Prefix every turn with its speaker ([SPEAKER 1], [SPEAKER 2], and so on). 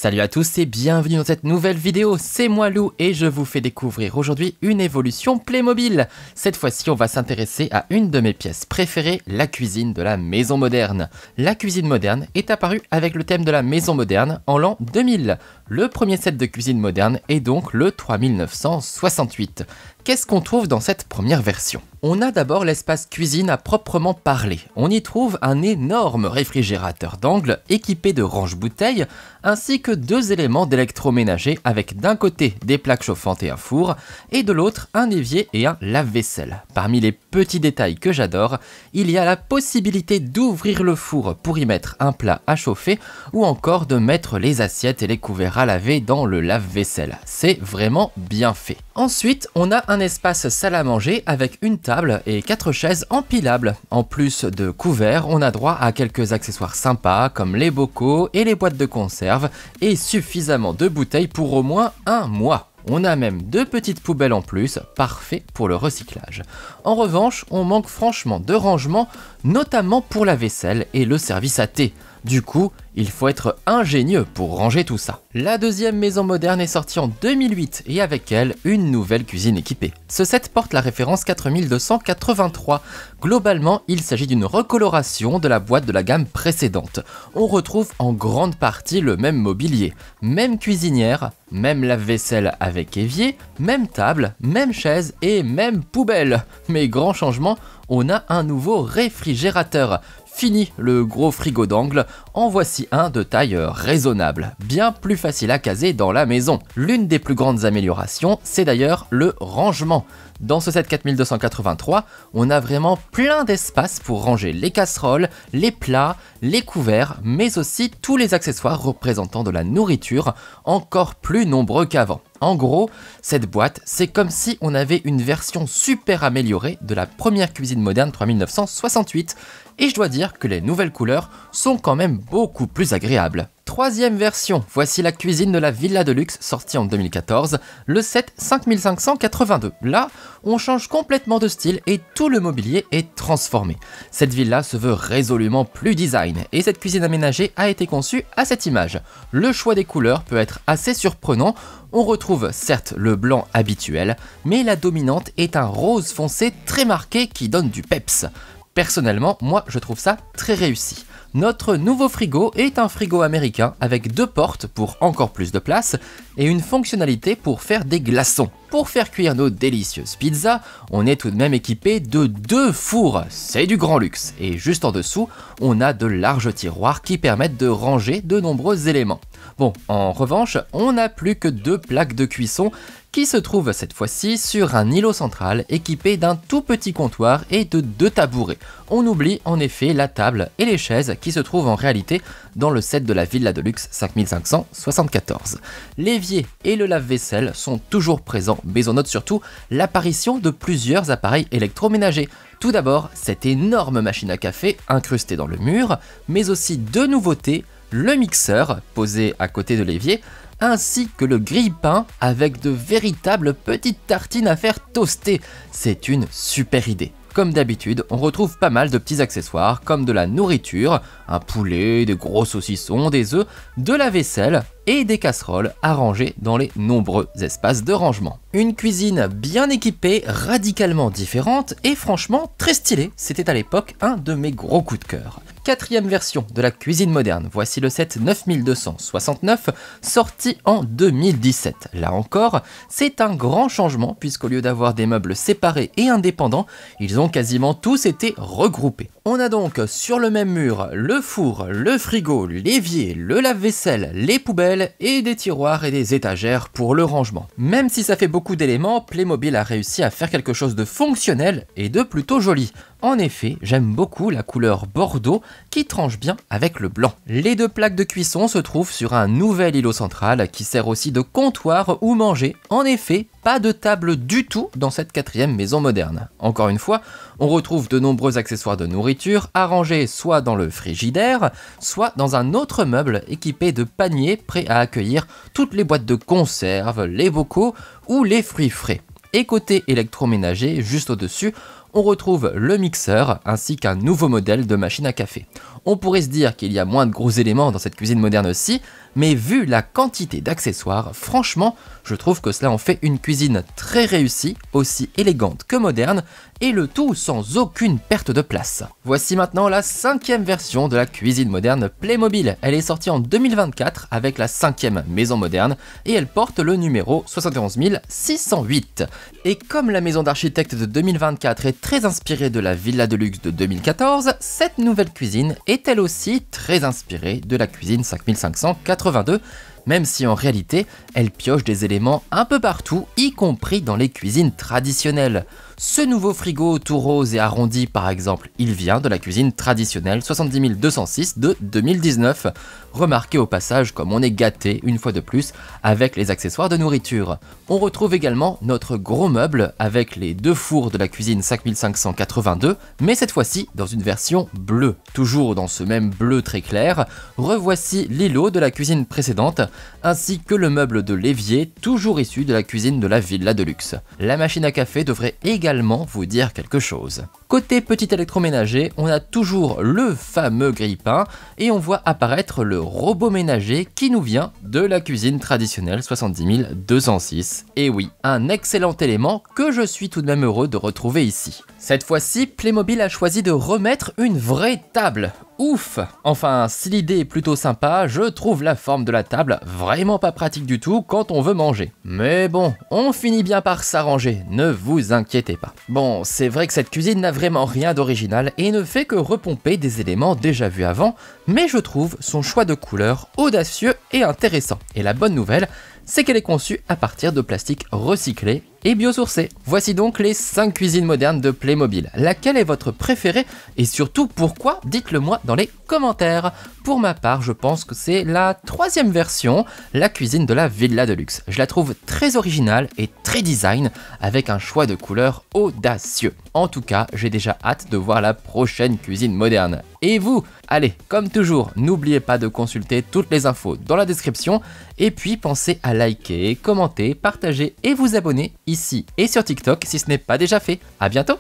[SPEAKER 1] Salut à tous et bienvenue dans cette nouvelle vidéo, c'est moi Lou et je vous fais découvrir aujourd'hui une évolution Playmobil. Cette fois-ci on va s'intéresser à une de mes pièces préférées, la cuisine de la maison moderne. La cuisine moderne est apparue avec le thème de la maison moderne en l'an 2000. Le premier set de cuisine moderne est donc le 3968. Qu'est-ce qu'on trouve dans cette première version? On a d'abord l'espace cuisine à proprement parler. On y trouve un énorme réfrigérateur d'angle équipé de range-bouteilles, ainsi que deux éléments d'électroménager avec d'un côté des plaques chauffantes et un four, et de l'autre un évier et un lave-vaisselle. Parmi les petits détails que j'adore, il y a la possibilité d'ouvrir le four pour y mettre un plat à chauffer, ou encore de mettre les assiettes et les couverts à laver dans le lave-vaisselle. C'est vraiment bien fait. Ensuite, on a un espace salle à manger avec une table et 4 chaises empilables. En plus de couverts, on a droit à quelques accessoires sympas comme les bocaux et les boîtes de conserve et suffisamment de bouteilles pour au moins un mois. On a même deux petites poubelles en plus, parfait pour le recyclage. En revanche, on manque franchement de rangement, notamment pour la vaisselle et le service à thé. Du coup, il faut être ingénieux pour ranger tout ça. La deuxième maison moderne est sortie en 2008 et avec elle, une nouvelle cuisine équipée. Ce set porte la référence 4283. Globalement, il s'agit d'une recoloration de la boîte de la gamme précédente. On retrouve en grande partie le même mobilier, même cuisinière, même lave-vaisselle avec évier, même table, même chaise et même poubelle. Mais grand changement, on a un nouveau réfrigérateur. Fini le gros frigo d'angle, en voici un de taille raisonnable, bien plus facile à caser dans la maison. L'une des plus grandes améliorations, c'est d'ailleurs le rangement. Dans ce set 4283, on a vraiment plein d'espace pour ranger les casseroles, les plats, les couverts, mais aussi tous les accessoires représentant de la nourriture, encore plus nombreux qu'avant. En gros, cette boîte, c'est comme si on avait une version super améliorée de la première cuisine moderne 3968, et je dois dire que les nouvelles couleurs sont quand même beaucoup plus agréables. Troisième version, voici la cuisine de la Villa de Luxe sortie en 2014, le set 5582. Là, on change complètement de style et tout le mobilier est transformé. Cette villa se veut résolument plus design et cette cuisine aménagée a été conçue à cette image. Le choix des couleurs peut être assez surprenant, on retrouve certes le blanc habituel, mais la dominante est un rose foncé très marqué qui donne du peps. Personnellement, moi je trouve ça très réussi. Notre nouveau frigo est un frigo américain avec deux portes pour encore plus de place et une fonctionnalité pour faire des glaçons. Pour faire cuire nos délicieuses pizzas, on est tout de même équipé de deux fours, c'est du grand luxe. Et juste en dessous, on a de larges tiroirs qui permettent de ranger de nombreux éléments. Bon, en revanche, on n'a plus que deux plaques de cuisson qui se trouvent cette fois-ci sur un îlot central équipé d'un tout petit comptoir et de deux tabourets. On oublie en effet la table et les chaises qui se trouvent en réalité dans le set de la Villa de Luxe 5574. L'évier et le lave-vaisselle sont toujours présents, mais on note surtout l'apparition de plusieurs appareils électroménagers. Tout d'abord, cette énorme machine à café incrustée dans le mur, mais aussi deux nouveautés, le mixeur posé à côté de l'évier, ainsi que le grille-pain avec de véritables petites tartines à faire toaster. C'est une super idée. Comme d'habitude, on retrouve pas mal de petits accessoires comme de la nourriture, un poulet, des gros saucissons, des œufs, de la vaisselle et des casseroles à ranger dans les nombreux espaces de rangement. Une cuisine bien équipée, radicalement différente et franchement très stylée. C'était à l'époque un de mes gros coups de cœur. Quatrième version de la cuisine moderne, voici le set 9269, sorti en 2017. Là encore, c'est un grand changement puisqu'au lieu d'avoir des meubles séparés et indépendants, ils ont quasiment tous été regroupés. On a donc sur le même mur le four, le frigo, l'évier, le lave-vaisselle, les poubelles et des tiroirs et des étagères pour le rangement. Même si ça fait beaucoup d'éléments, Playmobil a réussi à faire quelque chose de fonctionnel et de plutôt joli. En effet, j'aime beaucoup la couleur bordeaux qui tranche bien avec le blanc. Les deux plaques de cuisson se trouvent sur un nouvel îlot central qui sert aussi de comptoir où manger. En effet, pas de table du tout dans cette quatrième maison moderne. Encore une fois, on retrouve de nombreux accessoires de nourriture arrangés soit dans le frigidaire, soit dans un autre meuble équipé de paniers prêts à accueillir toutes les boîtes de conserve, les bocaux ou les fruits frais. Et côté électroménager, juste au-dessus, on retrouve le mixeur ainsi qu'un nouveau modèle de machine à café. On pourrait se dire qu'il y a moins de gros éléments dans cette cuisine moderne aussi, mais vu la quantité d'accessoires, franchement, je trouve que cela en fait une cuisine très réussie, aussi élégante que moderne, et le tout sans aucune perte de place. Voici maintenant la 5e version de la cuisine moderne Playmobil. Elle est sortie en 2024 avec la 5e maison moderne et elle porte le numéro 71 608. Et comme la maison d'architecte de 2024 est très inspirée de la villa de luxe de 2014, cette nouvelle cuisine est elle aussi très inspirée de la cuisine 5582, même si en réalité, elle pioche des éléments un peu partout, y compris dans les cuisines traditionnelles. Ce nouveau frigo tout rose et arrondi par exemple, il vient de la cuisine traditionnelle 70 206 de 2019. Remarquez au passage comme on est gâté une fois de plus avec les accessoires de nourriture. On retrouve également notre gros meuble avec les 2 fours de la cuisine 5582, mais cette fois-ci dans une version bleue. Toujours dans ce même bleu très clair, revoici l'îlot de la cuisine précédente, ainsi que le meuble de l'évier, toujours issu de la cuisine de la villa de luxe. La machine à café devrait également vous dire quelque chose. Côté petit électroménager, on a toujours le fameux grille-pain et on voit apparaître le robot ménager qui nous vient de la cuisine traditionnelle 70 206. Et oui, un excellent élément que je suis tout de même heureux de retrouver ici. Cette fois-ci, Playmobil a choisi de remettre une vraie table. Ouf! Enfin, si l'idée est plutôt sympa, je trouve la forme de la table vraiment pas pratique du tout quand on veut manger. Mais bon, on finit bien par s'arranger, ne vous inquiétez pas. Bon, c'est vrai que cette cuisine n'a vraiment rien d'original et ne fait que repomper des éléments déjà vus avant, mais je trouve son choix de couleurs audacieux et intéressant. Et la bonne nouvelle, c'est qu'elle est conçue à partir de plastique recyclé et biosourcé. Voici donc les 5 cuisines modernes de Playmobil. Laquelle est votre préférée et surtout pourquoi? Dites-le moi dans les commentaires. Pour ma part, je pense que c'est la 3e version, la cuisine de la villa de luxe. Je la trouve très originale et très design avec un choix de couleurs audacieux. En tout cas, j'ai déjà hâte de voir la prochaine cuisine moderne. Et vous? Allez, comme toujours, n'oubliez pas de consulter toutes les infos dans la description et puis pensez à liker, commenter, partager et vous abonner ici et sur TikTok si ce n'est pas déjà fait. À bientôt!